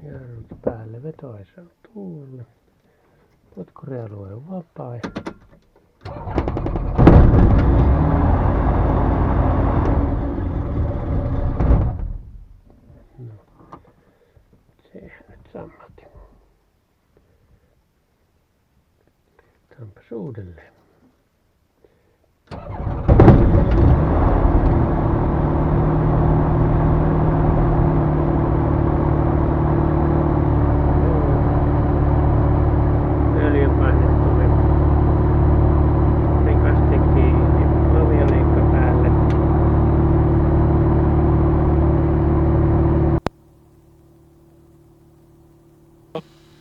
jarrut päälle, vetoisa tuulle. Potkurialue on vapaa. No, sehän nyt sammatti. Otetaanpas uudelleen. Öljynpanne tuli rikasti kiinni. Lovioliikka päälle.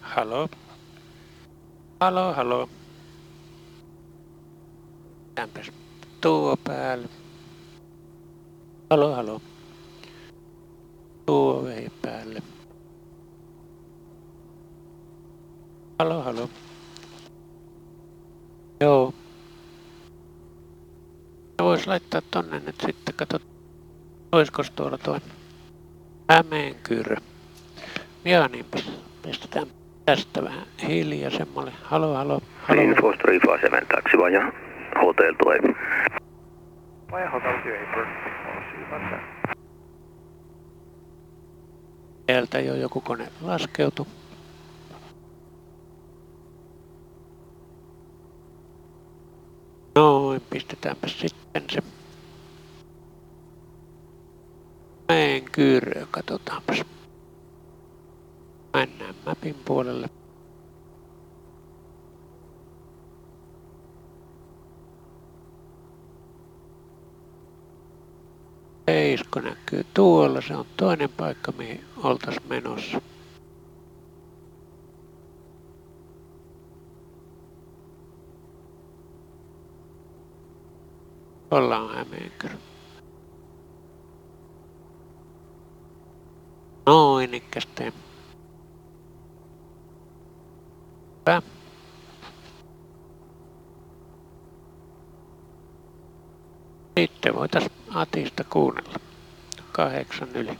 Halo. Halo, halo. Kämpäs tuo päälle. Halo, halo. Tuo vei päälle. Halo, halo. Joo. Vois laittaa tonne nyt sitten, katsot. Oiskos tuolla toi Hämeenkyrö? Jaa niin, pistetään tästä vähän hiljaisemmalle. Halo, halo. Green Force 357 taxi via hotel to April. Via hotel to April. Sieltä jo joku kone laskeutui. Noin, pistetäänpä sitten se Hämeenkyrö, katsotaanpas. Mennään mapin puolelle. Seisko näkyy tuolla, se on toinen paikka mihin oltais menossa. Ollaan Hämeenkyrö. Noin, ikkästeen. Hyvä. Sitten voitais Atista kuunnella. 8 yli.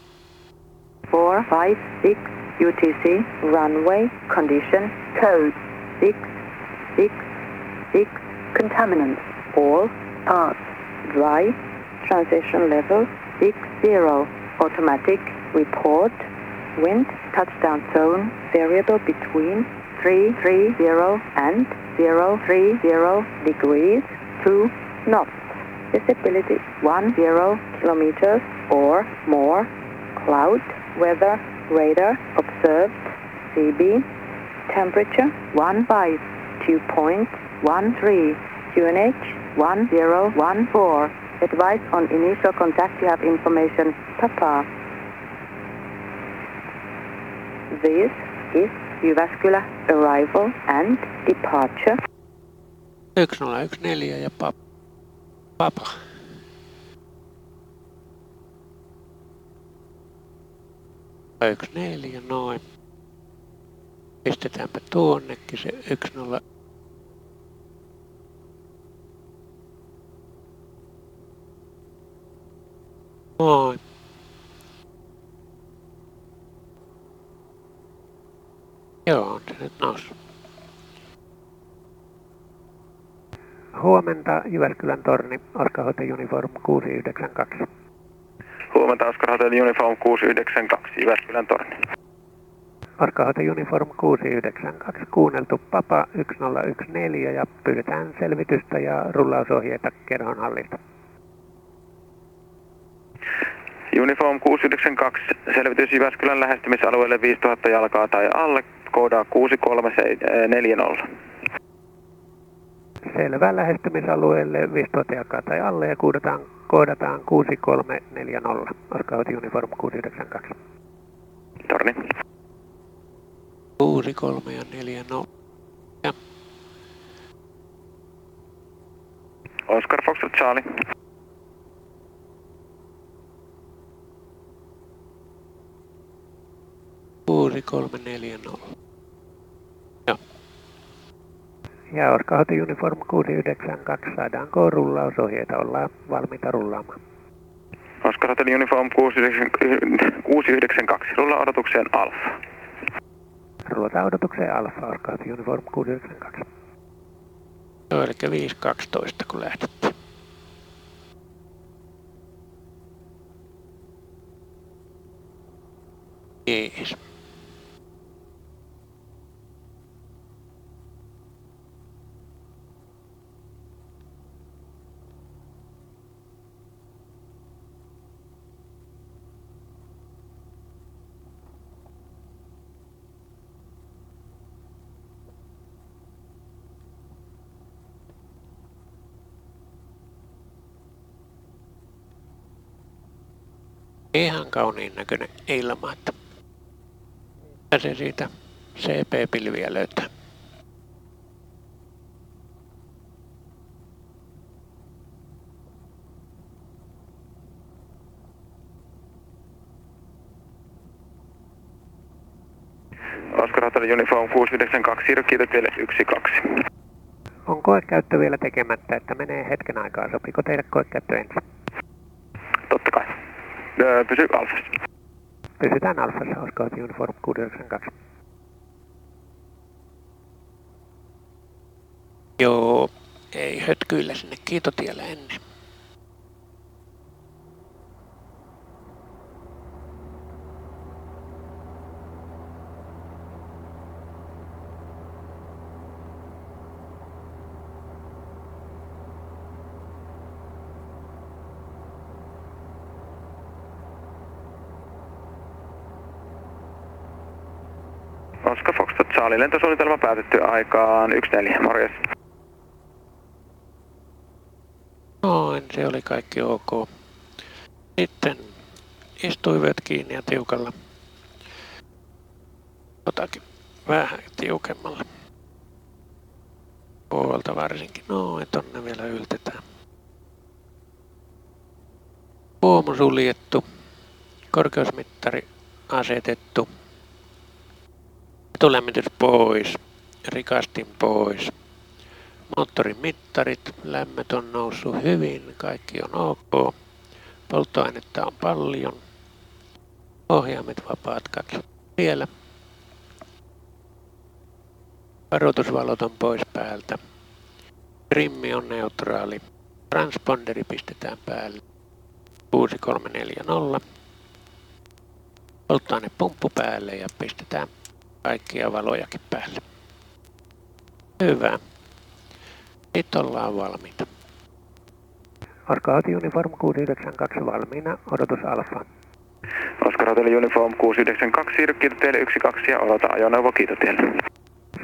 456 UTC runway condition code 666 contaminant all parts dry transition level 60 automatic report wind touchdown zone variable between 330 and 030 degrees 2 knots. Visibility 10 kilometers or more. Cloud weather radar observed. CB temperature 152.13. QNH 1014. Advice on initial contact. You have information. Papa. This is Jyväskylä arrival and departure. 1014 ja Papa. Yksi 4, noin. Pistetäänpä tuonnekin se 10. Noin. Joo, on se nyt noussut. Huomenta Jyväskylän torni, Oscar Hotel Uniform 692. Huomenta Oscar Hotel Uniform 692, Jyväskylän torni. Oscar Hotel Uniform 692, kuunneltu Papa 1014 ja pyydetään selvitystä ja rullausohjeita kerhonhallista. Uniform 692, selvitys Jyväskylän lähestymisalueelle 5000 jalkaa tai alle, koodaa 6340. Selvä, lähestymisalueelle 5000 jalkaa tai alle ja koodataan 6340. Oscar Hotel Uniform 692. Torni. 6340. Ja Oscar Foxtrot Charlie. Kuusi 340. Joo. Ja Oscar Hotel Uniform 692, saadaanko rullausohjeita? Ollaan valmiita rullaamaan. Oscar Hotel Uniform 692, rulla odotukseen Alfa. Ruotaan odotukseen Alfa, Oscar Uniform 692. Joo, eli 5.12 kun lähdettiin. Jees. Ihan kauniin näköinen ilma, että se siitä CP-pilviä löytää. Oscar Hotel Uniform 692, siirry kiitotielle 12. On koekäyttö vielä tekemättä, että menee hetken aikaa. Sopiiko teille koekäyttö ensin? Totta kai. Pysy Alfassa. Pysytään Alfassa, Oscar Uniform 692. Joo, ei hötkyillä sinne kiitotiellä ennen. Oscar Foxtrot, Charlie, lentosuunnitelma päätetty aikaan 1.4, morjes. Noin, se oli kaikki ok. Sitten istuivat kiinni ja tiukalla. Jotakin vähän tiukemmalla. Puolta varsinkin. Noin, tonne vielä yltetään. Huomu suljettu. Korkeusmittari asetettu. Etulämmitys pois. Rikastin pois. Moottorin mittarit, lämmöt on noussut hyvin, kaikki on ok. Polttoainetta on paljon. Ohjaimet vapaat, katso siellä. Varoitusvalot on pois päältä. Trimmi on neutraali. Transponderi pistetään päälle. 6340. Polttoainepumppu päälle ja pistetään kaikkia valojakin päälle. Hyvä. Sitten ollaan valmiita. Oscar Uniform 692 valmiina, odotus Alfa. Oscar Hotel Uniform 692, siirry kiitotielle 12 ja odota ajoneuvo kiitotielle.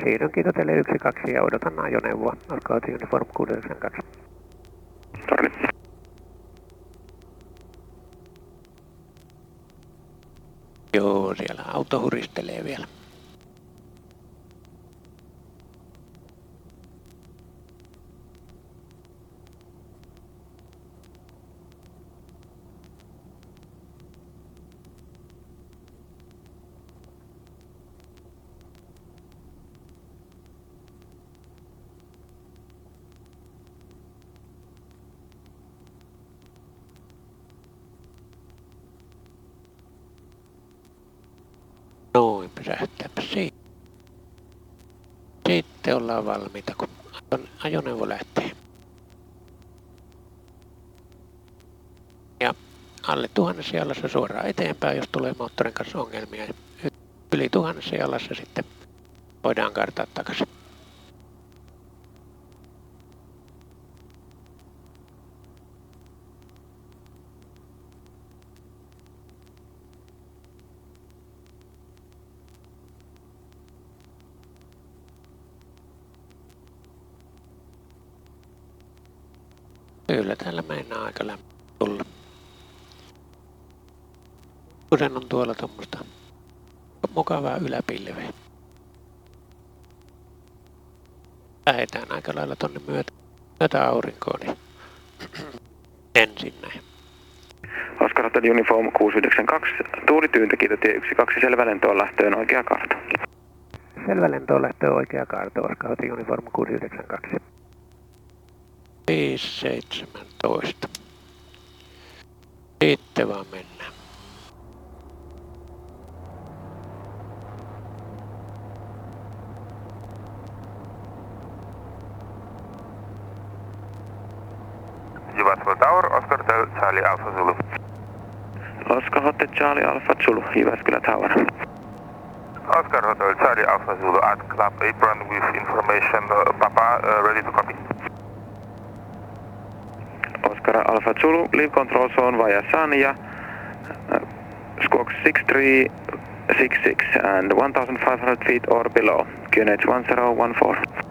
Siirryn kiitotielle 12 ja odotan ajoneuvoa. Oscar Uniform 692. Torni. Joo, siellä auto huristelee vielä. Noin, pysähtääpä siinä. Sitten ollaan valmiita, kun ajoneuvo lähtee. Ja alle 1000 jalassa suoraan eteenpäin, jos tulee moottorin kanssa ongelmia. Yli 1000 jalassa sitten voidaan kartaa takaisin. Kyllä täällä meinaa aika lämpö tulla. Kusen on tuolla tuommoista mukavaa yläpilveä. Lähetään aika lailla tonne myötä aurinkoon, niin ensin näin. Oscar Hotel Uniform 692, tuuli tyyntä kiitotie 12, selvä lentoon lähtöön oikea kartta. Selvä lentoon lähtöön oikea kartta, Oscar Hotel Uniform 692. 5.17. Sitten vaan mennään. Charlie Alpha Zulu. Oscar Hotel Charlie Alpha Zulu, Jyväskylä Tower. Oscar Hotel Charlie Alpha Zulu at Club Apron with information. Papa, ready to copy. Oscar Alpha Zulu, leave control zone via Sanja, squawk 6366 and 1500 feet or below, QNH 1014.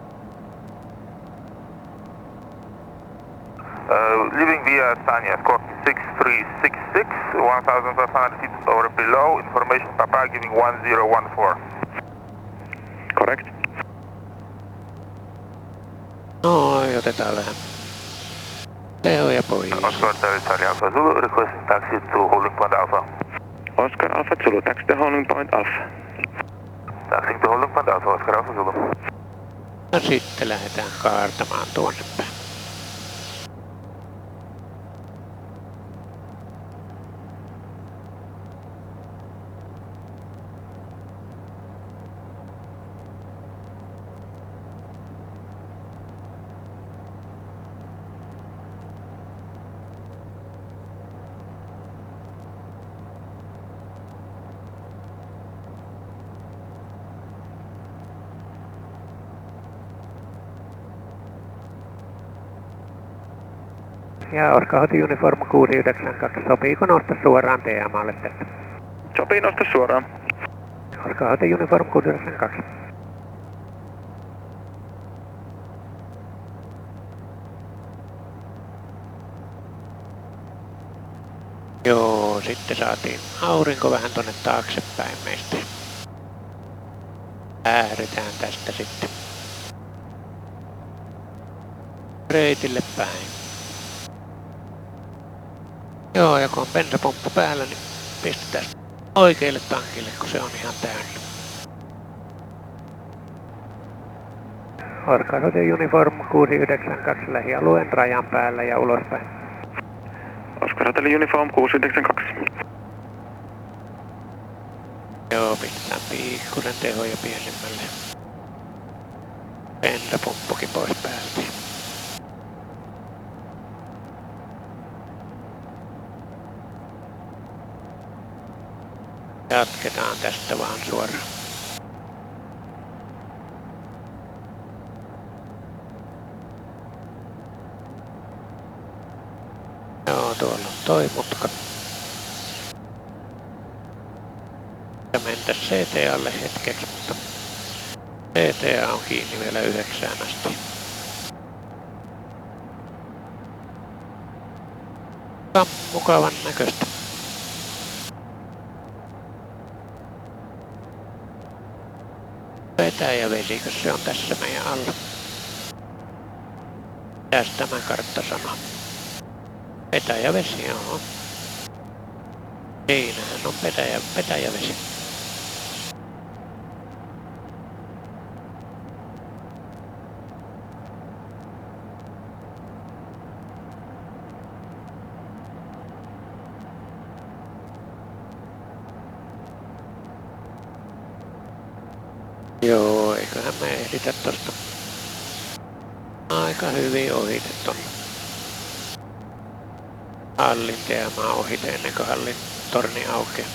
Leaving via Sanya, squawk 6366, 1500 feet or below, information Papa giving 1014. Correct. Noin, otetaan vähän tehoja pois. Oscar Hotel Charlie Alpha Zulu, requesting taxi to holding point Alpha. Oscar Alpha Zulu, taxi to holding point Alpha. Taxing to holding point Alpha, Oscar Alpha Zulu. Ja sitten lähdetään kaartamaan tuonne päin. Ja Oscar Hotel Uniform 692, sopiiko nousta suoraan TMAlle tästä? Sopii nosta suoraan. Oscar Hotel Uniform 692. Joo, sitten saatiin aurinko vähän tonne taaksepäin meistä. Lähdetään tästä sitten reitille päin. Joo, ja kun on bensapomppu päällä, niin pistetään oikealle tankille, kun se on ihan täynnä. Oscar Hotel Uniform 692 lähialueen rajan päällä ja ulospäin. Oscar Hotel Uniform 692. Joo, pistetään pikkusen tehoja pienemmälle. Bensapomppukin pois päältä. Jatketaan tästä vaan suoraan. Joo, tuolla on toi mutka. Ja mentäs CTAlle hetkeksi, mutta CTA on kiinni vielä 9 asti. Mukavan näköistä. Petäjävesikö se on tässä meidän alla? Mitäs tämä kartta sanoo? Petäjävesi, joo. Siinähän on petäjävesi. Joo, eiköhän me ehditä tosta aika hyvin ohite ton hallin TMA ohite ennen kuin hallin torni aukeaa.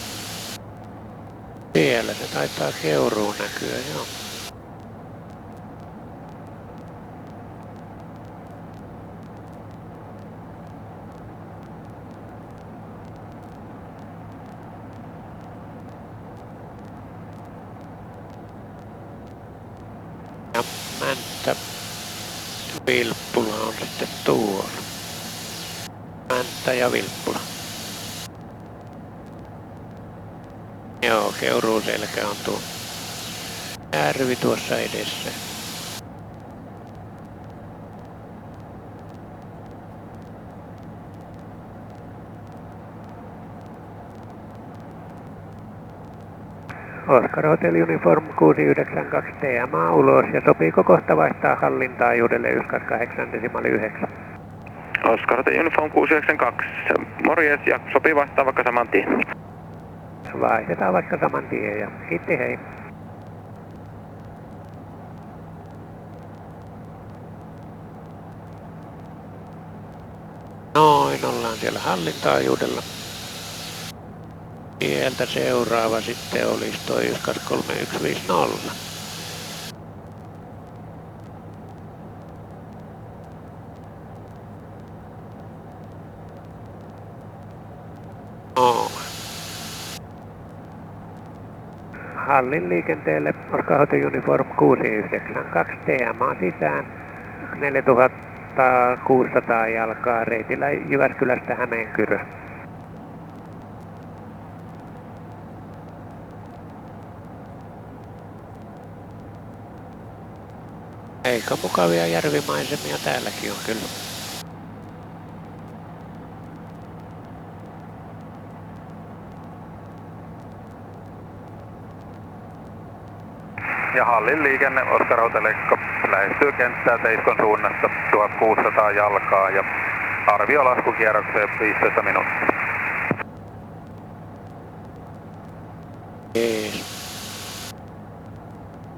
Siellä se taitaa Keuruun näkyä, joo. Ja Mänttä Vilppula on sitten tuolla. Mänttä ja Vilppula. Joo, Keuruun selkä on tuo järvi tuossa edessä. Oscar Hotel Uniform 692 TMA ulos ja sopiiko kohta vaihtaa hallin taajuudelle 128,9? Oscar Hotel Uniform 692. Morjes ja sopii vaihtaa vaikka saman tien. Vaihdetaan vaikka saman tien ja kiitti hei. Noin, Näin ollaan siellä hallintaajuudella. Sieltä seuraava sitten olisi toi 13150. Hallin liikenteelle Oscar Hotel Uniform 692 TMA sisään 4600 jalkaa reitillä Jyväskylästä Hämeenkyrö. Aika mukavia järvimaisemia täälläkin on kyllä. Ja Hallin liikenne Oscar Hotel Echo lähestyy kenttää Teiskon suunnasta 1600 jalkaa ja arvio laskukierrokseen 15 minuuttia. Jees.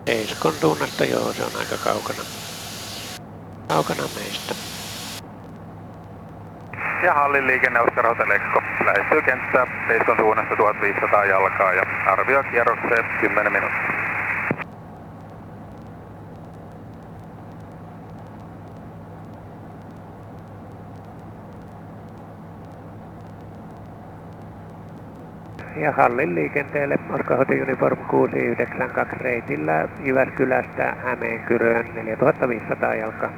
Teiskon suunnasta joo, se on aika kaukana. Kaukana meistä. Ja Hallin liikenne Oscar Hotel Echo lähestyy kenttää Teiskon suunnasta 1500 jalkaa ja arvio kierrokseen 10 minuuttia. Ja Hallin liikenteelle Oscar Hotel Uniform 692 reitillä Jyväskylästä Hämeenkyröön 4500 jalkaa.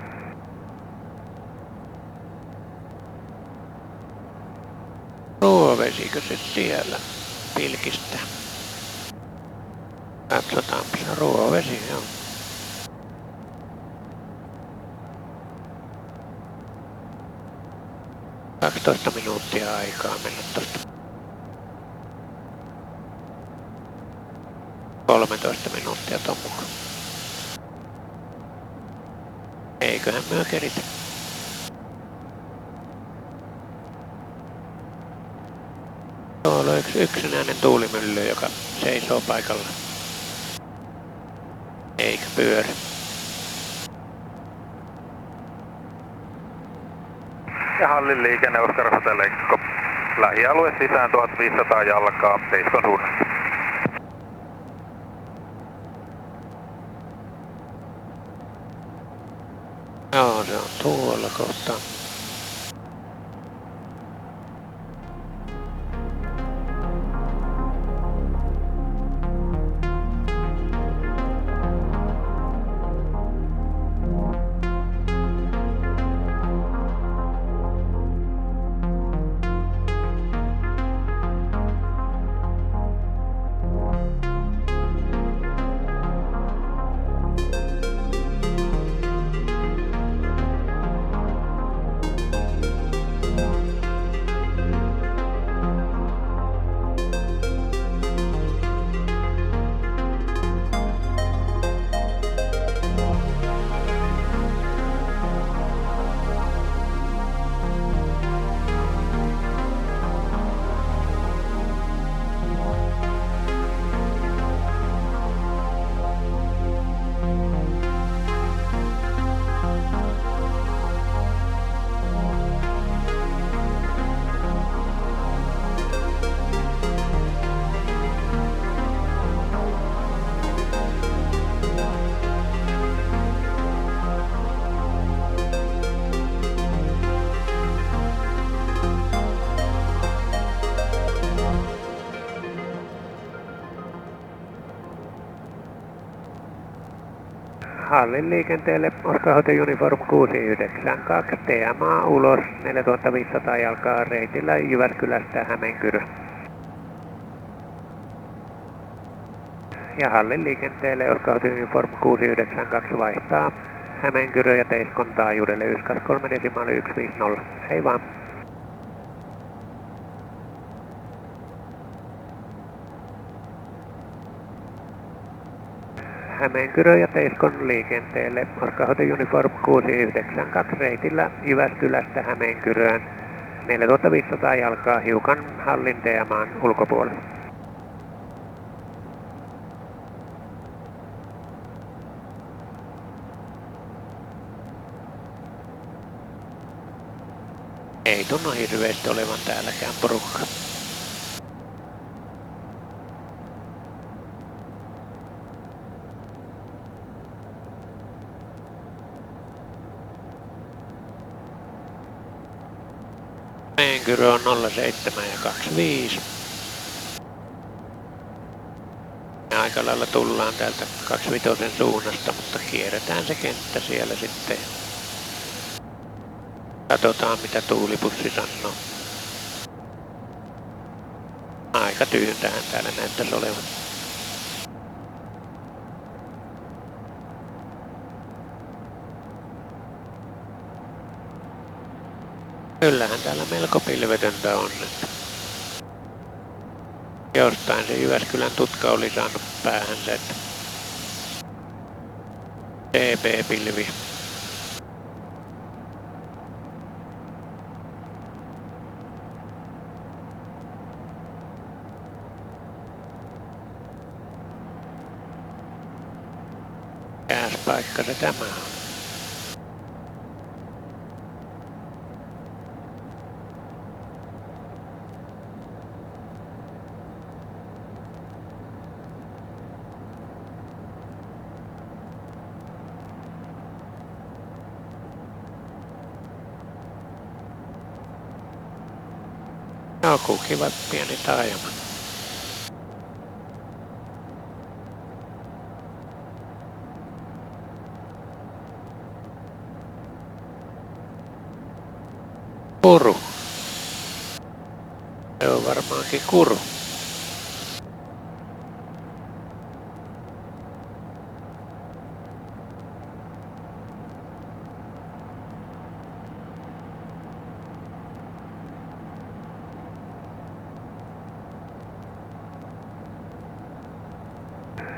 Ruovesikö se siellä pilkistä? Katsotaanpa se ruovesi, joo. – 12 minuuttia aikaa mennä tosta. 13 minuuttia ton mukaan. Eiköhän myö keritä. Tuolla on yksi yksinäinen tuulimylly, joka seisoo paikalla. Eikä pyörä. Ja Hallin liikenne Oscar Hotel Echo lähialue sisään 1500 jalkaa Teiskon suunnasta. Joo, se on tuolla kohtaa. Hallin liikenteelle Oscar Hotel Uniform 692 TMA ulos 4500 jalkaa reitillä Jyväskylästä Hämeenkyrö. Ja Hallin liikenteelle Oscar Hotel Uniform 692 vaihtaa Hämeenkyrö ja Teiskon taajuudelle 123,150. Hei vaan. Hämeenkyrö ja Teiskon liikenteelle Oscar Hotel Uniform 692 reitillä Jyväskylästä Hämeenkyröön 4500 jalkaa hiukan Hallin TMA:n ulkopuolella. Ei tunnu hirveästi olevan täälläkään porukka. Hämeenkyrö on 07 ja 25. Me aika lailla tullaan täältä 25 suunnasta, mutta kierretään se kenttä siellä sitten. Katsotaan mitä tuulipussi sanoo. Aika tyyntähän täällä näyttäisi olevan. Kyllähän täällä melko pilvetöntä on. Jostain se Jyväskylän tutka oli saanut päähänsä, että TP-pilvi. Mikäs paikka se tämä on? Joku kiva pieni taajama. Kuru. Se on varmaankin Kuru.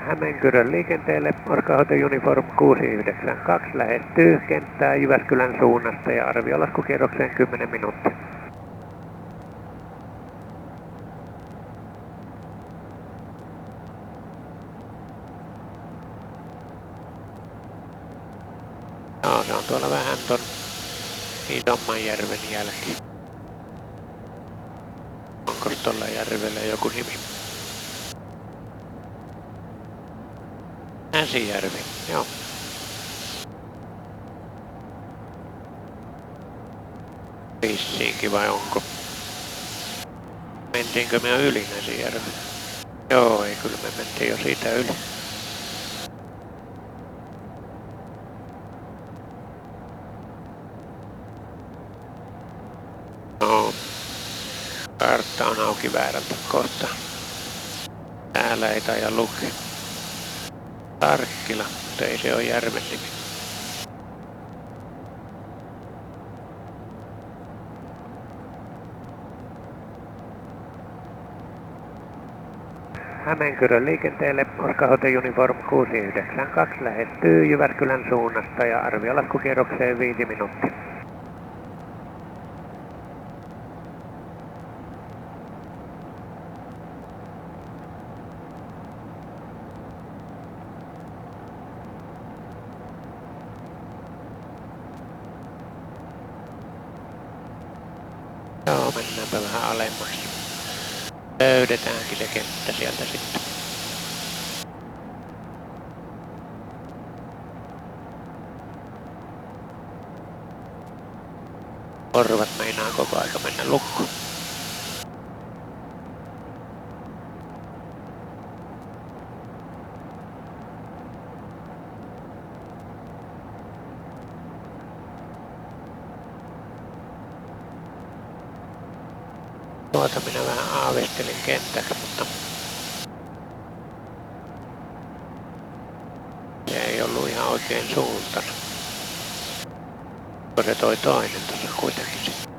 Hämeenkyrön liikenteelle Orca Uniform 692 lähestyy kenttää Jyväskylän suunnasta ja arviolaskukierrokseen 10 minuuttia. Joo, se on tuolla vähän ton Isomman järven jälkeen. Onko tuolla järvellä joku nimi? Näsijärvi, joo. Vissiinkin vai onko? Mentiinkö me yli Näsijärven? Joo, ei kyllä me mentiin jo siitä yli. No, kartta on auki väärältä kohtaa. Täällä ei taida lukea. Tarkkila, mutta ei se ole järven nimi. Hämeenkyrön liikenteelle Orca Uniform 692 lähestyy Jyväskylän suunnasta ja arviolaskukierrokseen 5 minuuttia. Joo, mennäänpä vähän alemmaksi. Löydetäänkin se kenttä sieltä sitten. Korvat meinaa koko aika mennä lukkoon. Tuota minä vähän aavistelin kentäksi, mutta se ei ollut ihan oikein suuntana. Se toi toinen tuossa kuitenkin sitten.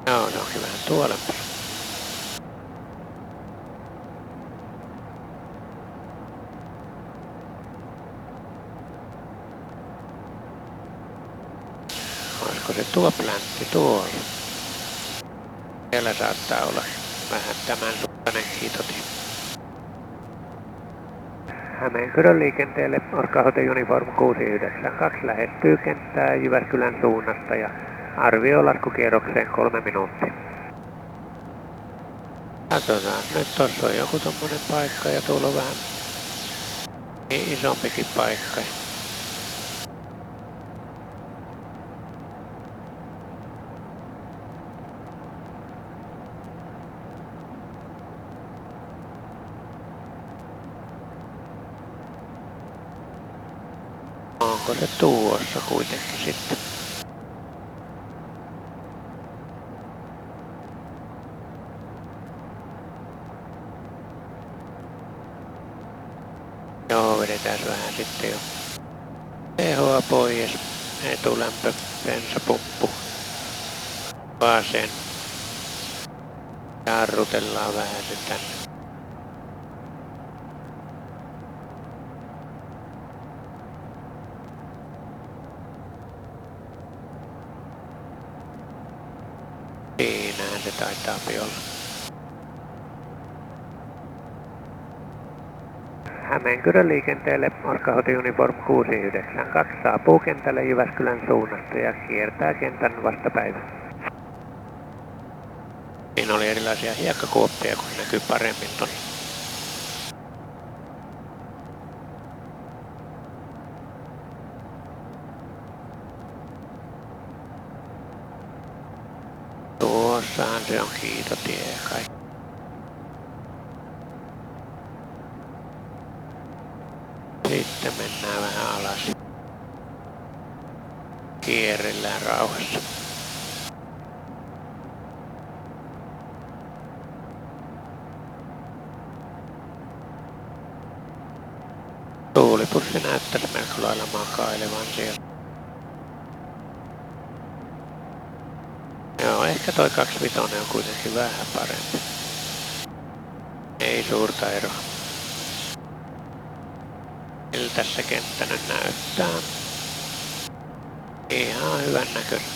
Joo, ne onkin vähän tuolempana. Olisiko Onko se tuo pläntti tuolla? Siellä saattaa olla vähän tämän suuntainen kiitotin. Hämeenkyrön liikenteelle Orca Hotel Uniform 692 lähestyy kenttää Jyväskylän suunnasta ja arvioi laskukierrokseen 3 minuuttia. Katsotaan, nyt tossa on joku tommonen paikka ja tuolla on vähän isompikin paikka. Onko se tuossa kuitenkin sitten? Joo, vedetään vähän sitten jo tehoa pois. Etulämpö, bensapumppu. Vasen. Jarrutellaan vähän sen tänne. Siinähän se taitaa olla. Hämeenkyrön liikenteelle Orca Hotel Uniform 692 saapuu kentälle Jyväskylän suunnasta ja kiertää kentän vastapäivä. Siinä oli erilaisia hiekkakuoppia, kun näkyy paremmin tuonne. Tuossahan se on kiitotie kaikki. Sitten mennään vähän alas. Kierrellään rauhassa. Tuulipussi näyttäisi melko lailla makailevan siellä. Joo, ehkä toi 25 on kuitenkin vähän parempi. Ei suurta eroa. Miltä se kenttä nyt näyttää? Ihan hyvän näköinen.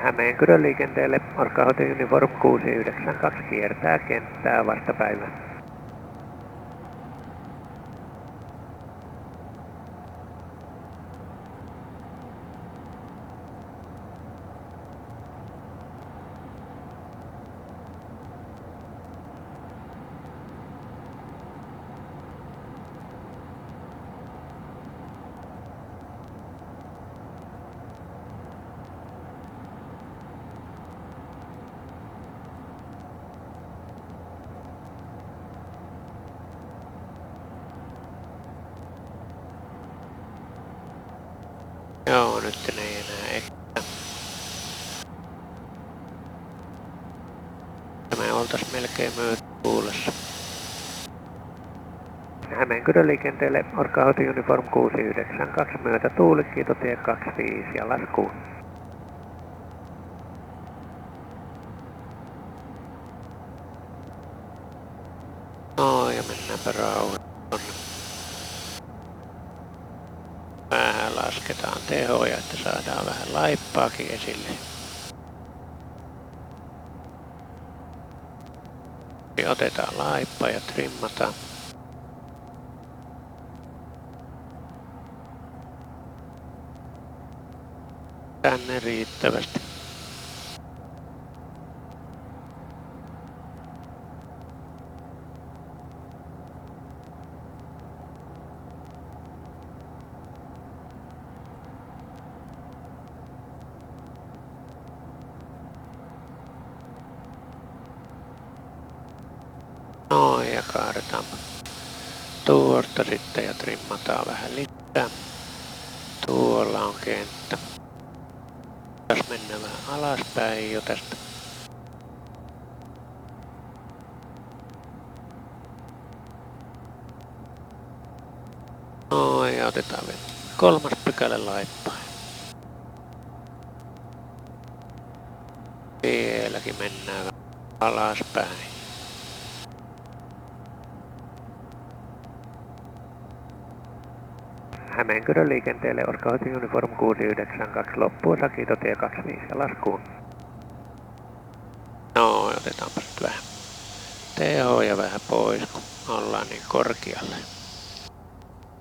Hämeenkyrön liikenteelle Orca Hotel Uniform 692 kiertää kenttää vastapäivä. Joo, nyt ei enää ehkä. Me oltais melkein myötätuulessa. Hämeenkyrön liikenteelle Orca Hotel Uniform 692 myötätuuli, kiitotie 25 ja laskuun. No ja mennäänpä rauhaan. Vähän lasketaan tehoja, että saadaan vähän laippaakin esille. Otetaan laippa ja trimmataan. Tänne riittävästi. Noin ja kaadetaan tuosta sitten ja trimmataan vähän lisää. Tuolla on kenttä. Tässä mennään vähän alaspäin jo tästä. Noin ja otetaan vielä 3. pykälä laippaan. Vieläkin mennään vähän alaspäin. Hämeenkyrön liikenteelle Orca Hotel Uniform 692 loppuosa, Kiitotie 25 ja laskuun. No, otetaanpa sitten vähän tehoja vähän pois, kun ollaan niin korkealle.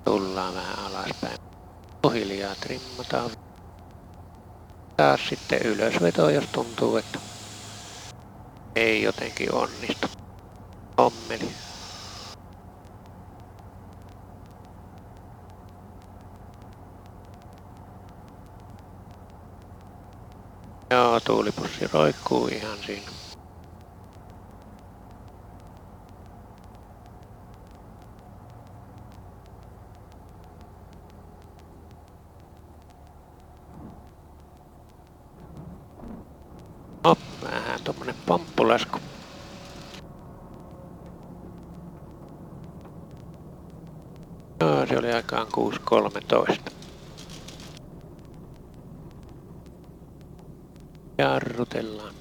Tullaan vähän alaspäin. Hiljaa trimmataan. Taas sitten ylösveto, jos tuntuu, että ei jotenkin onnistu. Hommeli. Joo, tuulipussi roikkuu ihan siinä. Vähän tommonen pomppulasku. Joo, se oli aikaan 6.13. Jarrutellaan.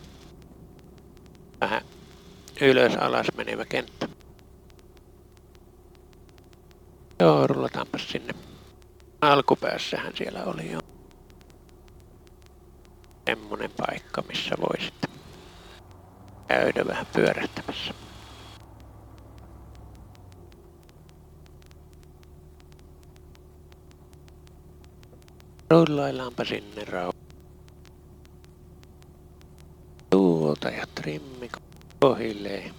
Vähän ylös alas menevä kenttä. Joo, rullataanpas sinne. Alkupäässähän siellä oli jo semmonen paikka, missä voi sitten käydä vähän pyörähtämässä. Rullaillaanpa sinne tuolta ja trimmi kohilleen.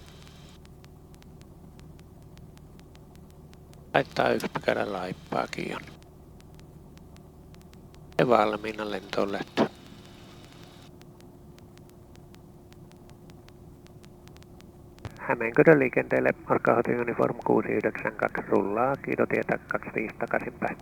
Laittaa 1 pykälä laippaakin on. Ja valmiina lentoon lähtö. Hämeenkyrön liikenteelle Orca Hotel Uniform 692 rullaa, Kiitotietä 25 takaisinpäin.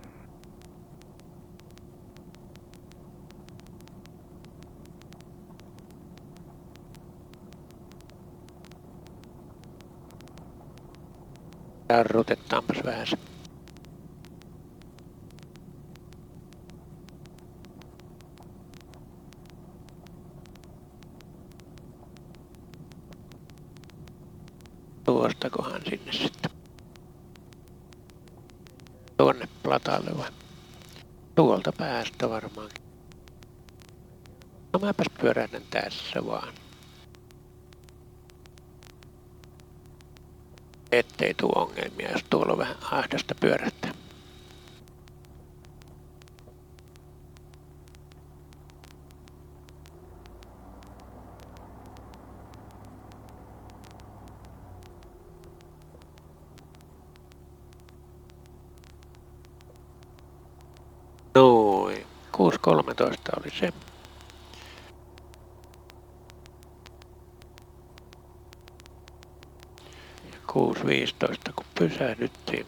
Jarrutetaanpas vähän se. Tuostakohan sinne sitten. Tuonne platalle vai? Tuolta päästä varmaankin. No mäpäs pyörähdän tässä vaan. Ettei tuu ongelmia, jos tuolla on vähän ahdasta pyörähtää. Noin, 6.13 oli se. Ja 6.15 kun pysähdyttiin.